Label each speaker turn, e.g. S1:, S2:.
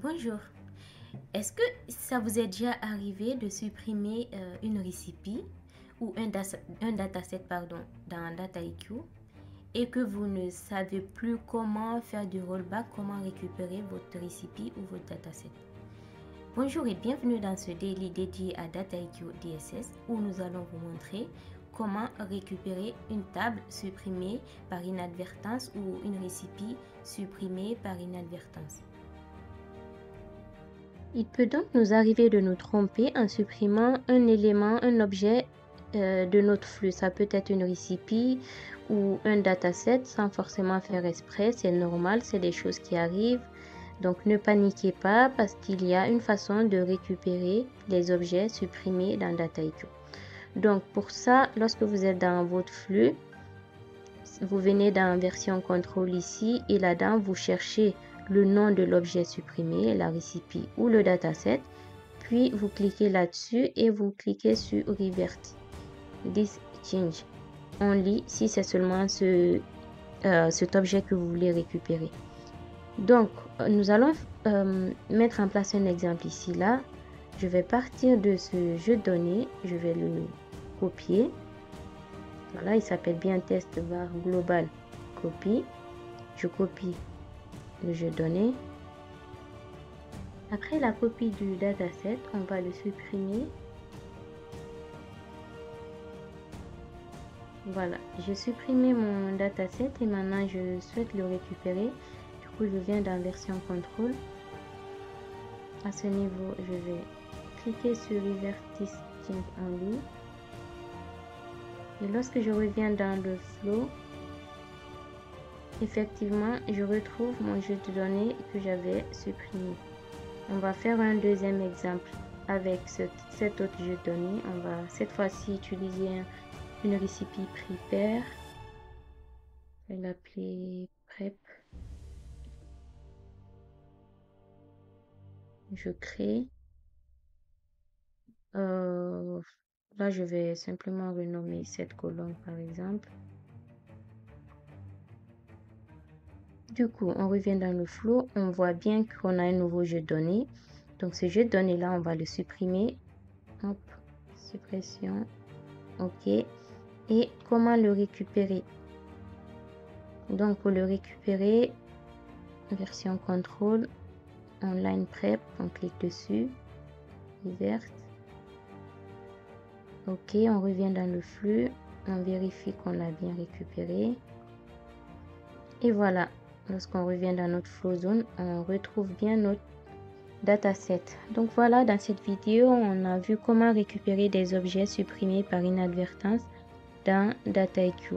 S1: Bonjour. Est-ce que ça vous est déjà arrivé de supprimer une recipe ou un dataset dans DataIQ et que vous ne savez plus comment faire du rollback, comment récupérer votre recipe ou votre dataset? Bonjour et bienvenue dans ce daily dédié à DataIQ DSS où nous allons vous montrer comment récupérer une table supprimée par inadvertance ou une recipe supprimée par inadvertance. Il peut donc nous arriver de nous tromper en supprimant un élément, un objet de notre flux. Ça peut être une recipe ou un dataset sans forcément faire exprès. C'est normal, c'est des choses qui arrivent. Donc ne paniquez pas parce qu'il y a une façon de récupérer les objets supprimés dans DataIQ. Donc pour ça, lorsque vous êtes dans votre flux, vous venez dans version contrôle ici et là-dedans, vous cherchez le nom de l'objet supprimé, la recipe ou le dataset. Puis vous cliquez là-dessus et vous cliquez sur Revert This Change Only si c'est seulement cet objet que vous voulez récupérer. Donc, nous allons mettre en place un exemple ici. Là, je vais partir de ce jeu de données. Je vais le copier. Voilà, il s'appelle bien test var global copy. Je copie le jeu de données. Après la copie du dataset, on va le supprimer. Voilà, j'ai supprimé mon dataset et maintenant je souhaite le récupérer. Du coup, je viens dans version contrôle. À ce niveau, je vais cliquer sur Revert This Change Only. Et lorsque je reviens dans le flow, effectivement, je retrouve mon jeu de données que j'avais supprimé. On va faire un deuxième exemple avec cet autre jeu de données. On va cette fois-ci utiliser une recipe prepare. Je vais l'appeler prep. Je crée. Là, je vais simplement renommer cette colonne par exemple. Du coup, on revient dans le flow. On voit bien qu'on a un nouveau jeu de données. Donc, ce jeu de données-là, on va le supprimer. Hop, suppression. OK. Et comment le récupérer? Donc, pour le récupérer, version contrôle, online prep, on clique dessus, Revert. OK, on revient dans le flux, on vérifie qu'on l'a bien récupéré. Et voilà, lorsqu'on revient dans notre flow zone, on retrouve bien notre dataset. Donc voilà, dans cette vidéo, on a vu comment récupérer des objets supprimés par inadvertance dans DataIQ.